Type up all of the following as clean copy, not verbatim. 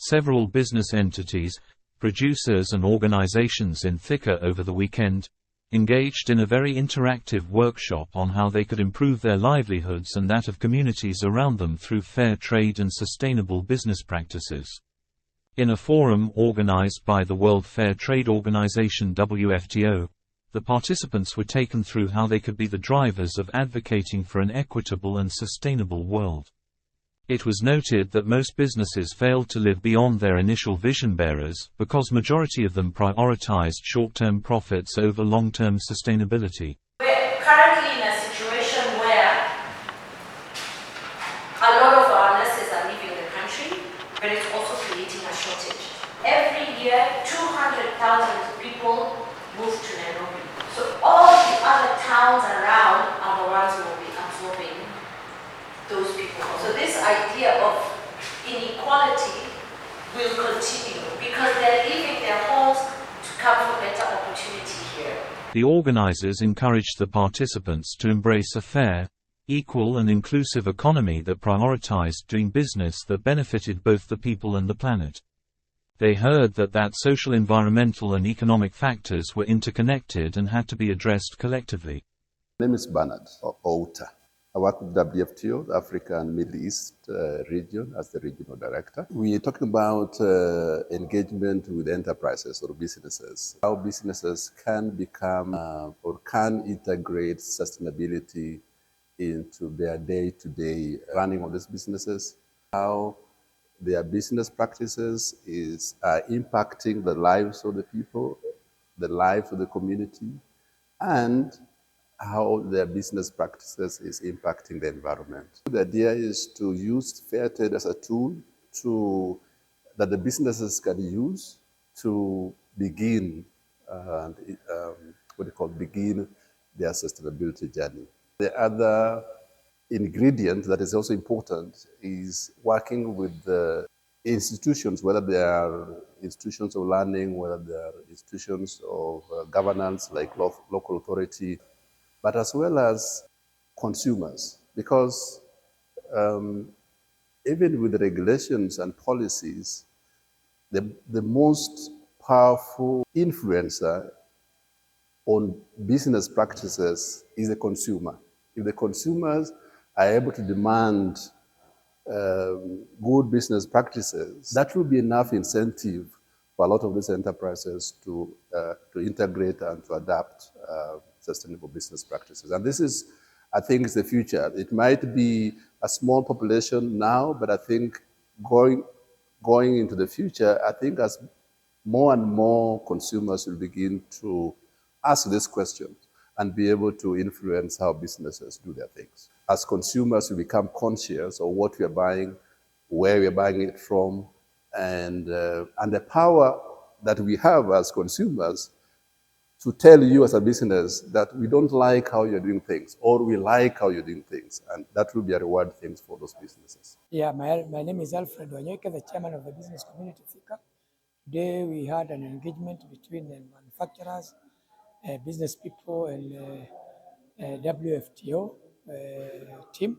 Several business entities, producers and organizations in Thika over the weekend engaged in a very interactive workshop on how they could improve their livelihoods and that of communities around them through fair trade and sustainable business practices. In a forum organized by the World Fair Trade Organization WFTO, the participants were taken through how they could be the drivers of advocating for an equitable and sustainable world. It was noted that most businesses failed to live beyond their initial vision bearers because majority of them prioritized short-term profits over long-term sustainability. We're currently in a situation where a lot of our nurses are leaving the country, but it's also creating a shortage. Every year, 200,000 people move to Nairobi. So all the other towns around are the ones who will be absorbing those people. So this idea of inequality will continue because they're leaving their homes to come for better opportunity here. The organizers encouraged the participants to embrace a fair, equal and inclusive economy that prioritized doing business that benefited both the people and the planet. They heard that social, environmental and economic factors were interconnected and had to be addressed collectively. My name is Bernard Outa. I work with WFTO, the Africa and Middle East region, as the regional director. We are talking about engagement with enterprises or businesses. How businesses can become or can integrate sustainability into their day-to-day running of these businesses. How their business practices are impacting the lives of the people, the lives of the community, and how their business practices is impacting the environment. The idea is to use fair trade as a tool that the businesses can use to begin begin their sustainability journey. The other ingredient that is also important is working with the institutions, whether they are institutions of learning, whether they are institutions of governance like local authority, but as well as consumers, because even with regulations and policies, the most powerful influencer on business practices is the consumer. If the consumers are able to demand good business practices, that will be enough incentive for a lot of these enterprises to integrate and to adapt sustainable business practices. And this is, I think, is the future. It might be a small population now, but I think going into the future, I think as more and more consumers will begin to ask this question and be able to influence how businesses do their things. As consumers, we become conscious of what we are buying, where we are buying it from, and the power that we have as consumers to tell you as a business that we don't like how you're doing things, or we like how you're doing things, and that will be a reward thing for those businesses. Yeah, my name is Alfred Wanyeke, the chairman of the business community Thika. Today we had an engagement between the manufacturers, business people, and WFTO team.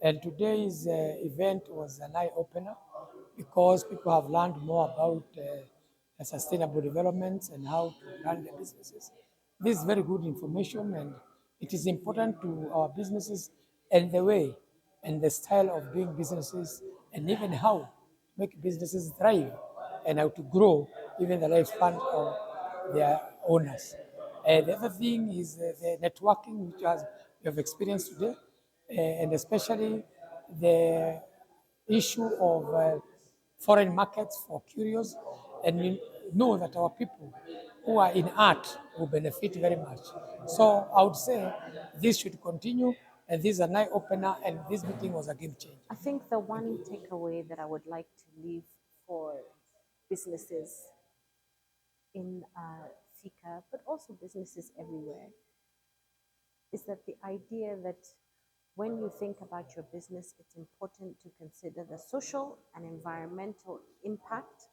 And today's event was an eye-opener because people have learned more about sustainable developments and how to run their businesses. This is very good information, and it is important to our businesses and the way and the style of doing businesses, and even how to make businesses thrive and how to grow even the lifespan of their owners. The other thing is the networking, which we have experienced today, and especially the issue of foreign markets for curios. And we know that our people who are in art will benefit very much. So I would say this should continue, and this is an eye-opener, and this meeting was a game changer. I think the one takeaway that I would like to leave for businesses in Thika, but also businesses everywhere, is that the idea that when you think about your business, it's important to consider the social and environmental impact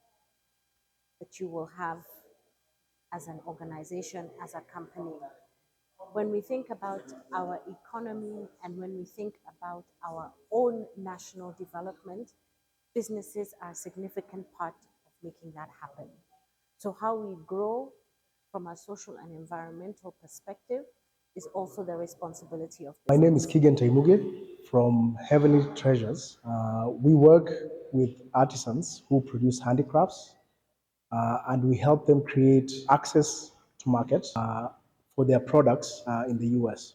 that you will have as an organization, as a company. When we think about our economy and when we think about our own national development, businesses are a significant part of making that happen. So how we grow from a social and environmental perspective is also the responsibility of My business. name is Kigen Taimuge from Heavenly Treasures. We work with artisans who produce handicrafts, and we help them create access to markets for their products in the US.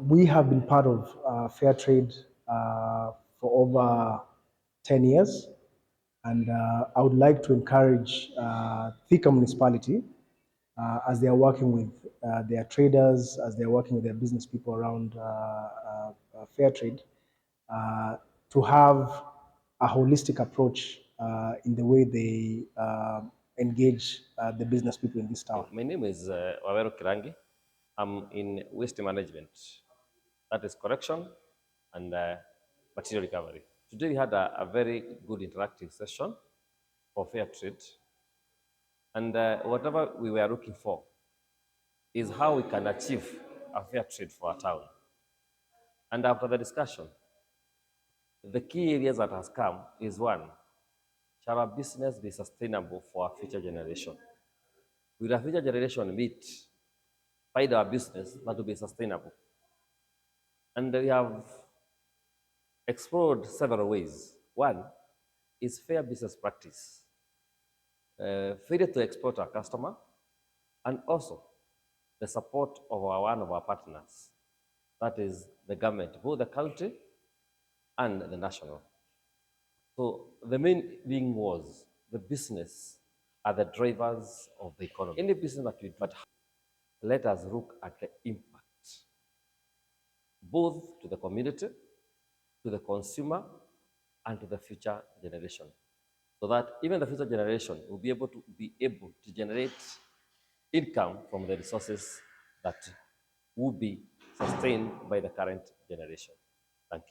We have been part of fair trade for over 10 years, and I would like to encourage Thika municipality as they are working with their traders, as they are working with their business people around fair trade, to have a holistic approach in the way they engage the business people in this town. My name is Wawero Kirangi. I'm in waste management, that is correction and material recovery. Today we had a very good interactive session for fair trade, and whatever we were looking for is how we can achieve a fair trade for our town. And after the discussion, the key areas that has come is one, shall our business be sustainable for our future generation? Will our future generation meet, find our business that will be sustainable? And we have explored several ways. One is fair business practice, failure to exploit our customer, and also the support of one of our partners, that is the government, both the country and the national. So the main thing was the business are the drivers of the economy. Any business that we do, but let us look at the impact, both to the community, to the consumer, and to the future generation, so that even the future generation will be able to generate income from the resources that will be sustained by the current generation. Thank you.